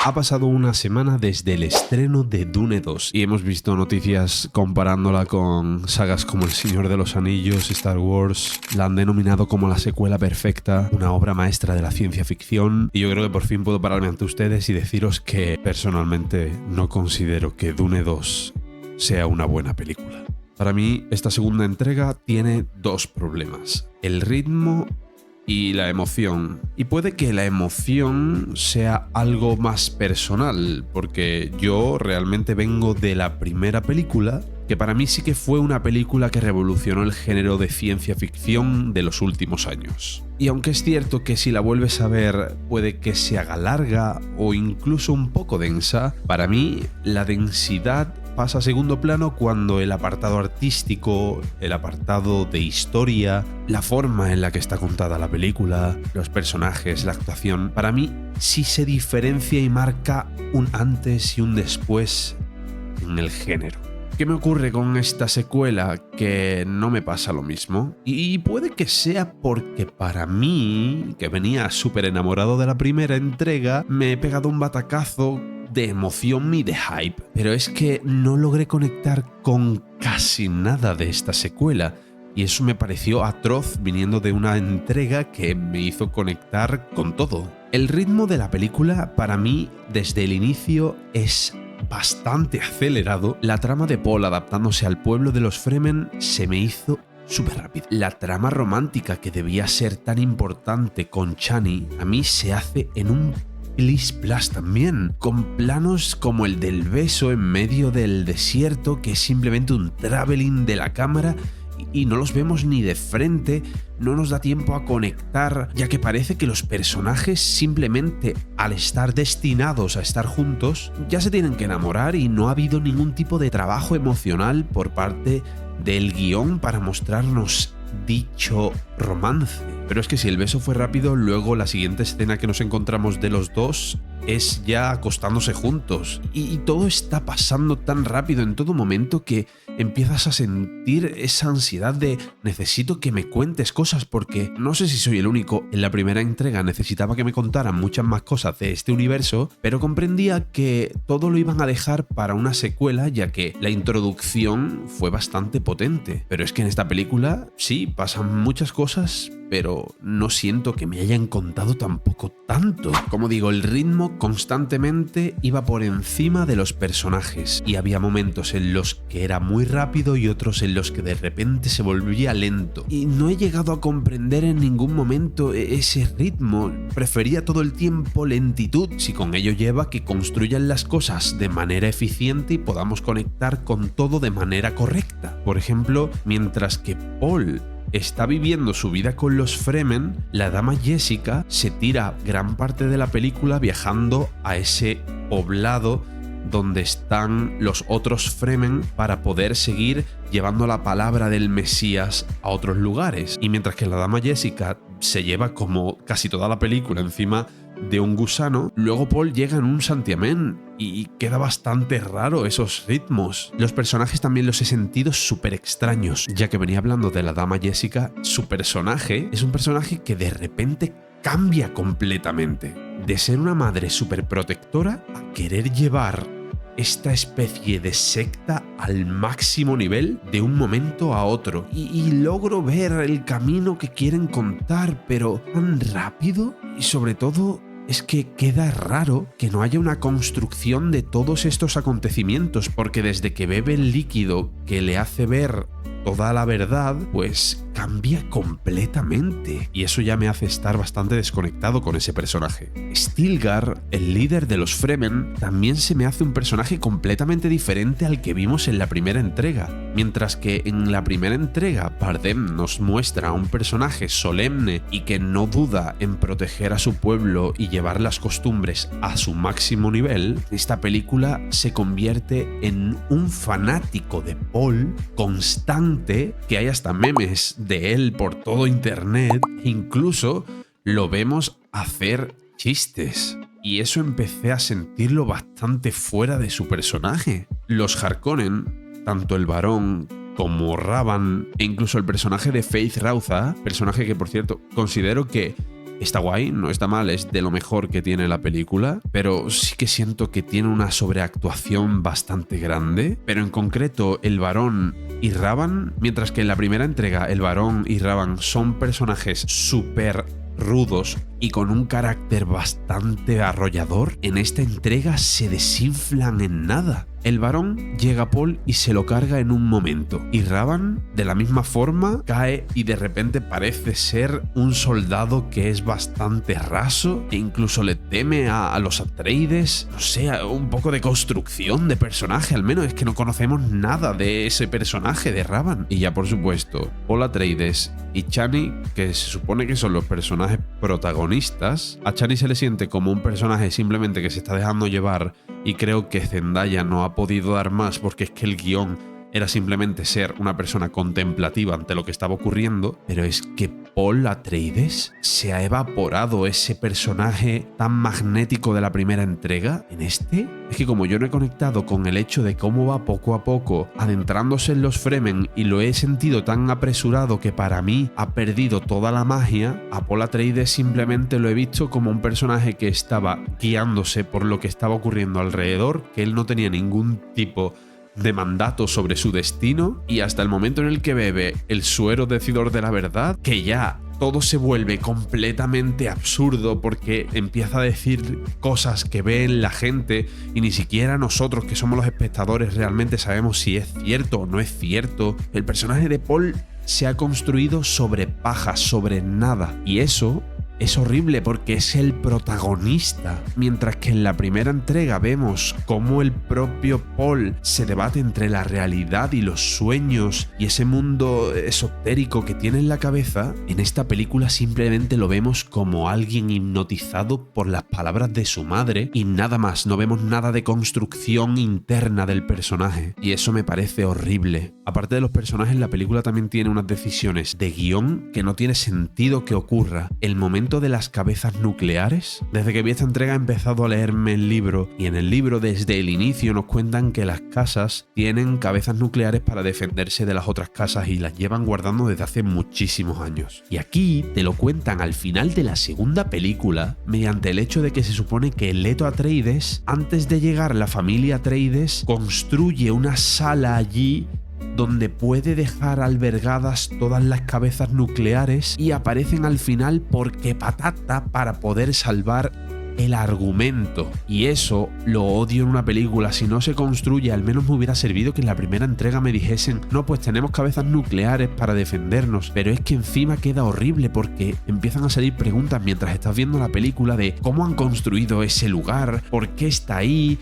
Ha pasado una semana desde el estreno de Dune 2 y hemos visto noticias comparándola con sagas como El Señor de los Anillos, Star Wars. La han denominado como la secuela perfecta, una obra maestra de la ciencia ficción, y yo creo que por fin puedo pararme ante ustedes y deciros que personalmente no considero que Dune 2 sea una buena película. Para mí, esta segunda entrega tiene dos problemas: el ritmo y la emoción. Y puede que la emoción sea algo más personal, porque yo realmente vengo de la primera película, que para mí sí que fue una película que revolucionó el género de ciencia ficción de los últimos años. Y aunque es cierto que si la vuelves a ver puede que se haga larga o incluso un poco densa, para mí la densidad pasa a segundo plano cuando el apartado artístico, el apartado de historia, la forma en la que está contada la película, los personajes, la actuación, para mí sí se diferencia y marca un antes y un después en el género. ¿Qué me ocurre con esta secuela? Que no me pasa lo mismo. Y puede que sea porque para mí, que venía súper enamorado de la primera entrega, me he pegado un batacazo de emoción y de hype. Pero es que no logré conectar con casi nada de esta secuela. Y eso me pareció atroz viniendo de una entrega que me hizo conectar con todo. El ritmo de la película para mí desde el inicio es bastante acelerado. La trama de Paul adaptándose al pueblo de los Fremen se me hizo súper rápido. La trama romántica que debía ser tan importante con Chani a mí se hace en un plis-plas también, con planos como el del beso en medio del desierto, que es simplemente un traveling de la cámara y no los vemos ni de frente, no nos da tiempo a conectar, ya que parece que los personajes simplemente al estar destinados a estar juntos ya se tienen que enamorar y no ha habido ningún tipo de trabajo emocional por parte del guión para mostrarnos dicho romance. Pero es que si el beso fue rápido, luego la siguiente escena que nos encontramos de los dos es ya acostándose juntos. Y todo está pasando tan rápido en todo momento que empiezas a sentir esa ansiedad de necesito que me cuentes cosas, porque no sé si soy el único. En la primera entrega necesitaba que me contaran muchas más cosas de este universo, pero comprendía que todo lo iban a dejar para una secuela, ya que la introducción fue bastante potente. Pero es que en esta película sí pasan muchas cosas, pero no siento que me hayan contado tampoco tanto. Como digo, el ritmo constantemente iba por encima de los personajes y había momentos en los que era muy rápido y otros en los que de repente se volvía lento. Y no he llegado a comprender en ningún momento ese ritmo. Prefería todo el tiempo lentitud, si con ello lleva que construyan las cosas de manera eficiente y podamos conectar con todo de manera correcta. Por ejemplo, mientras que Paul está viviendo su vida con los Fremen, la dama Jessica se tira gran parte de la película viajando a ese poblado donde están los otros Fremen para poder seguir llevando la palabra del Mesías a otros lugares. Y mientras que la dama Jessica se lleva como casi toda la película encima de un gusano, luego Paul llega en un santiamén y queda bastante raro esos ritmos. Los personajes también los he sentido súper extraños, ya que venía hablando de la dama Jessica. Su personaje es un personaje que de repente cambia completamente, de ser una madre súper protectora a querer llevar esta especie de secta al máximo nivel de un momento a otro. Y logro ver el camino que quieren contar, pero tan rápido. Y sobre todo es que queda raro que no haya una construcción de todos estos acontecimientos, porque desde que bebe el líquido que le hace ver toda la verdad, pues cambia completamente. Y eso ya me hace estar bastante desconectado con ese personaje. Stilgar, el líder de los Fremen, también se me hace un personaje completamente diferente al que vimos en la primera entrega. Mientras que en la primera entrega Bardem nos muestra a un personaje solemne y que no duda en proteger a su pueblo y llevar las costumbres a su máximo nivel, esta película se convierte en un fanático de Paul constante, que hay hasta memes de él por todo internet, incluso lo vemos hacer chistes. Y eso empecé a sentirlo bastante fuera de su personaje. Los Harkonnen, tanto el varón como Ravan e incluso el personaje de Faith Rauza, personaje que por cierto considero que está guay, no está mal, es de lo mejor que tiene la película, pero sí que siento que tiene una sobreactuación bastante grande. Pero en concreto, el varón y Ravan, mientras que en la primera entrega el varón y Ravan son personajes súper rudos y con un carácter bastante arrollador, en esta entrega se desinflan en nada. El varón llega a Paul y se lo carga en un momento, y Ravan de la misma forma cae y de repente parece ser un soldado que es bastante raso e incluso le teme a los Atreides. No sé, un poco de construcción de personaje, al menos es que no conocemos nada de ese personaje de Ravan. Y ya por supuesto, Paul Atreides y Chani, que se supone que son los personajes protagonistas. A Chani se le siente como un personaje simplemente que se está dejando llevar, y creo que Zendaya no ha podido dar más porque es que el guión era simplemente ser una persona contemplativa ante lo que estaba ocurriendo, pero es que Paul Atreides se ha evaporado ese personaje tan magnético de la primera entrega en este. Es que como yo no he conectado con el hecho de cómo va poco a poco adentrándose en los Fremen y lo he sentido tan apresurado que para mí ha perdido toda la magia, a Paul Atreides simplemente lo he visto como un personaje que estaba guiándose por lo que estaba ocurriendo alrededor, que él no tenía ningún tipo de mandato sobre su destino, y hasta el momento en el que bebe el suero decidor de la verdad, que ya todo se vuelve completamente absurdo porque empieza a decir cosas que ve en la gente y ni siquiera nosotros, que somos los espectadores, realmente sabemos si es cierto o no es cierto. El personaje de Paul se ha construido sobre paja, sobre nada, y eso es horrible porque es el protagonista. Mientras que en la primera entrega vemos cómo el propio Paul se debate entre la realidad y los sueños y ese mundo esotérico que tiene en la cabeza, en esta película simplemente lo vemos como alguien hipnotizado por las palabras de su madre y nada más. No vemos nada de construcción interna del personaje, y eso me parece horrible. Aparte de los personajes, la película también tiene unas decisiones de guión que no tiene sentido que ocurra. El momento de las cabezas nucleares. Desde que vi esta entrega he empezado a leerme el libro, y en el libro desde el inicio nos cuentan que las casas tienen cabezas nucleares para defenderse de las otras casas y las llevan guardando desde hace muchísimos años. Y aquí te lo cuentan al final de la segunda película mediante el hecho de que se supone que Leto Atreides, antes de llegar la familia Atreides, construye una sala allí donde puede dejar albergadas todas las cabezas nucleares, y aparecen al final porque patata para poder salvar el argumento. Y eso lo odio en una película. Si no se construye, al menos me hubiera servido que en la primera entrega me dijesen: no, pues tenemos cabezas nucleares para defendernos. Pero es que encima queda horrible porque empiezan a salir preguntas mientras estás viendo la película de cómo han construido ese lugar, por qué está ahí,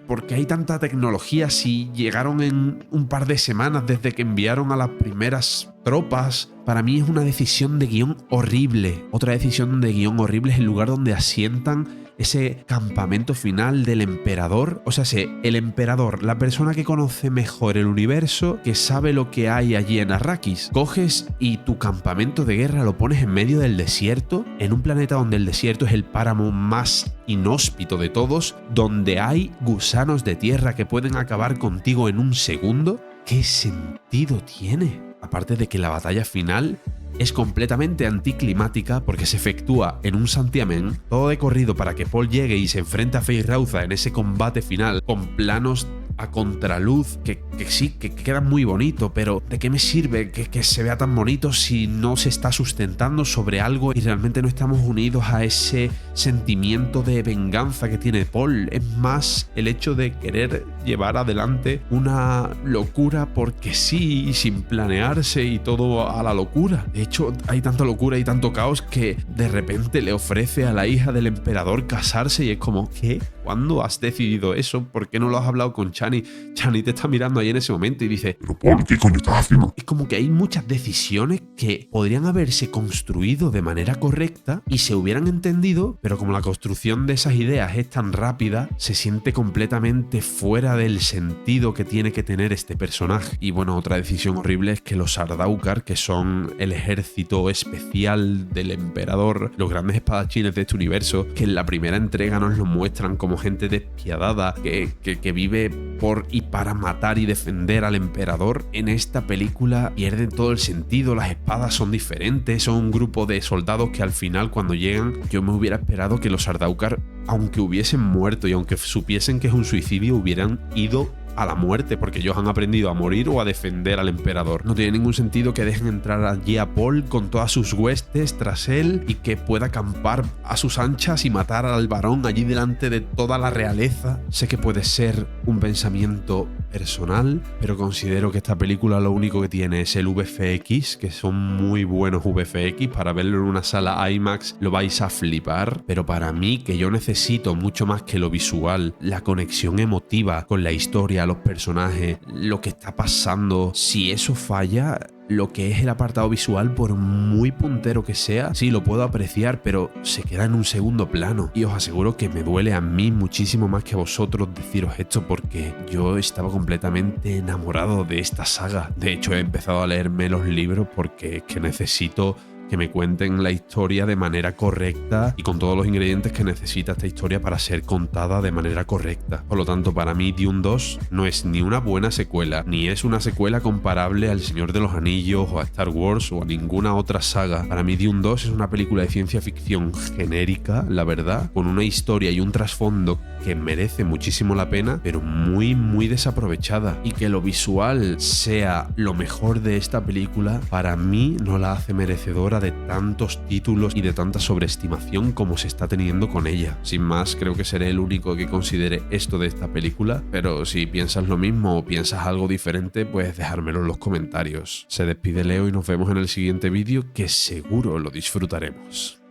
¿por qué hay tanta tecnología si llegaron en un par de semanas desde que enviaron a las primeras tropas? Para mí es una decisión de guión horrible. Otra decisión de guión horrible es el lugar donde asientan ese campamento final del emperador. O sea, el emperador, la persona que conoce mejor el universo, que sabe lo que hay allí en Arrakis. Coges y tu campamento de guerra lo pones en medio del desierto, en un planeta donde el desierto es el páramo más inhóspito de todos, donde hay gusanos de tierra que pueden acabar contigo en un segundo. ¿Qué sentido tiene? Aparte de que la batalla final es completamente anticlimática porque se efectúa en un santiamén, todo de corrido para que Paul llegue y se enfrente a Feyd-Rautha en ese combate final con planos a contraluz que sí, que quedan muy bonito, pero ¿de qué me sirve que se vea tan bonito si no se está sustentando sobre algo y realmente no estamos unidos a ese sentimiento de venganza que tiene Paul? Es más el hecho de querer llevar adelante una locura porque sí, sin planearse y todo a la locura. De hecho, hay tanta locura y tanto caos que de repente le ofrece a la hija del emperador casarse y es como, ¿qué? ¿Cuándo has decidido eso? ¿Por qué no lo has hablado con Chani? Chani te está mirando ahí en ese momento y dice: ¿pero Paul, qué coño estás haciendo? Es como que hay muchas decisiones que podrían haberse construido de manera correcta y se hubieran entendido, pero como la construcción de esas ideas es tan rápida, se siente completamente fuera del sentido que tiene que tener este personaje. Y bueno, otra decisión horrible es que los Sardaukar, que son el ejército especial del emperador, los grandes espadachines de este universo, que en la primera entrega nos lo muestran como gente despiadada, que vive por y para matar y defender al emperador, en esta película pierden todo el sentido. Las espadas son diferentes, son un grupo de soldados que al final, cuando llegan, yo me hubiera esperado que los Sardaukar, aunque hubiesen muerto y aunque supiesen que es un suicidio, hubieran ido a la muerte, porque ellos han aprendido a morir o a defender al emperador. No tiene ningún sentido que dejen entrar allí a Paul con todas sus huestes tras él y que pueda acampar a sus anchas y matar al varón allí delante de toda la realeza. Sé que puede ser un pensamiento personal, pero considero que esta película lo único que tiene es el VFX, que son muy buenos VFX. Para verlo en una sala IMAX lo vais a flipar, pero para mí, que yo necesito mucho más que lo visual, la conexión emotiva con la historia, los personajes, lo que está pasando, si eso falla, lo que es el apartado visual, por muy puntero que sea, sí lo puedo apreciar, pero se queda en un segundo plano. Y os aseguro que me duele a mí muchísimo más que a vosotros deciros esto, porque yo estaba completamente enamorado de esta saga. De hecho, he empezado a leerme los libros porque es que necesito que me cuenten la historia de manera correcta y con todos los ingredientes que necesita esta historia para ser contada de manera correcta. Por lo tanto, para mí Dune 2 no es ni una buena secuela, ni es una secuela comparable al Señor de los Anillos o a Star Wars o a ninguna otra saga. Para mí Dune 2 es una película de ciencia ficción genérica, la verdad, con una historia y un trasfondo que merece muchísimo la pena, pero muy desaprovechada. Y que lo visual sea lo mejor de esta película, para mí no la hace merecedora de tantos títulos y de tanta sobreestimación como se está teniendo con ella. Sin más, creo que seré el único que considere esto de esta película, pero si piensas lo mismo o piensas algo diferente, puedes dejármelo en los comentarios. Se despide Leo y nos vemos en el siguiente vídeo, que seguro lo disfrutaremos.